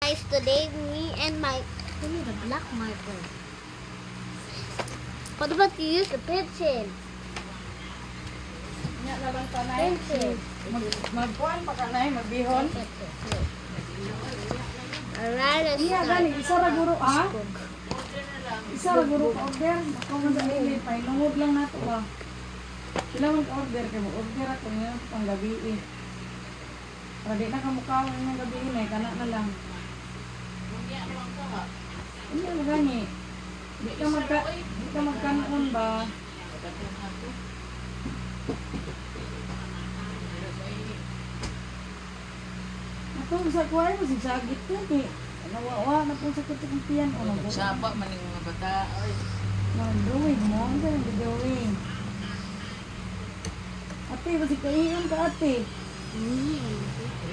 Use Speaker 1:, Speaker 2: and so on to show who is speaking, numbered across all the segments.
Speaker 1: Guys, today me and my the black marker. What about you use the pencil?
Speaker 2: Nya na lang tanay. Magkuan pa kanay magbihon.
Speaker 1: Alright, let's
Speaker 2: Iya gani isa ra guro Isa ra guro order. Ako man dili pa inungod lang nato ba. Sila mag-order kay mo-order ako nga pang gabi eh. Para di na kamukha ng gabi eh, kana na lang. Hindi mo gani. Di ka magkanon ba? Atong sa kuway mo sigsagit ko ni. Nawawa na pong sakit ng tiyan o nang
Speaker 3: Sapa man yung mga bata.
Speaker 2: Drawing mo, ang ganang drawing. Ate, basi kaiyon ka ate.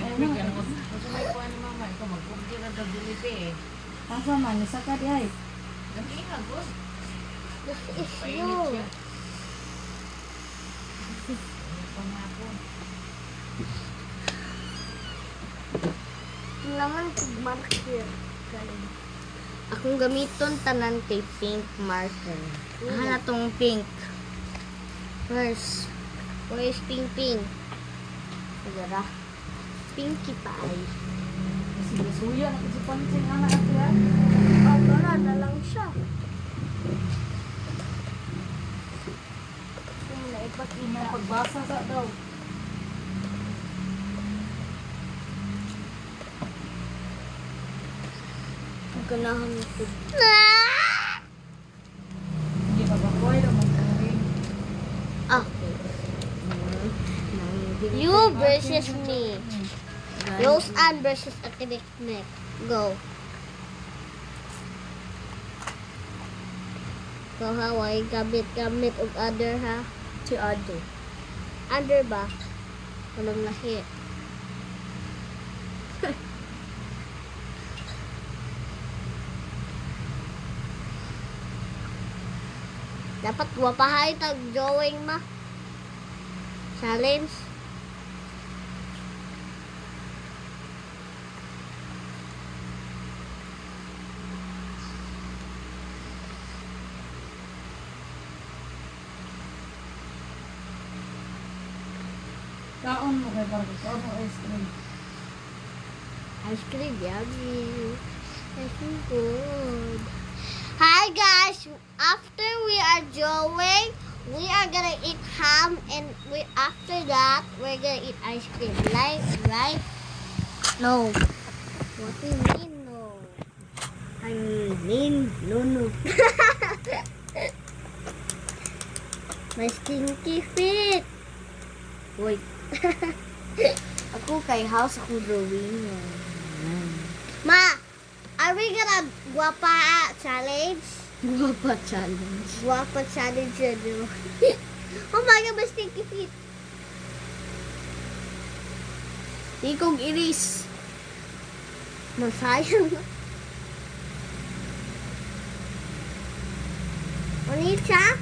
Speaker 3: Ano ka naman? Kasi may kuha ni mama, ikaw mag-cook na dabilite eh.
Speaker 2: Asa man, isa ka di ay.
Speaker 3: Nag-iha, good.
Speaker 1: This is
Speaker 3: Painit
Speaker 1: you.
Speaker 3: siya. Pangapon.
Speaker 1: Naman kung marker. Akong gamiton tanan kay pink marker. Hala tong pink. First, where is pink? Sigara. Pinky pie.
Speaker 2: Sige, suya na kasi pansing anak ate ha.
Speaker 1: Wala na lang siya.
Speaker 2: Ina pagbasa sa daw.
Speaker 1: Ganahan ko.
Speaker 2: Hindi pa ba koy na mag-drawing.
Speaker 1: Okay. You versus me. Rose Ann versus Ate Nick. Go. Go Hawaii. Gamit og other ha.
Speaker 2: Si Ado.
Speaker 1: Under ba? Walang lahi. Dapat guwapahay tag drawing ma. Challenge.
Speaker 2: Kaon mo kay para kaon mo ice cream.
Speaker 1: Ice cream, yummy. That's so good. Hi guys, after we are drawing, we are gonna eat ham, and after that we're gonna eat ice cream. Right? No. What do you mean no? I mean no. My stinky feet. Wait. Ako kay house ako drawing. Ma, are we gonna guapa challenge?
Speaker 2: Guwapa challenge.
Speaker 1: Guapa challenge yun. Oh my God, my stinky feet.
Speaker 2: Di kong iris.
Speaker 1: Masayang. Ano siya?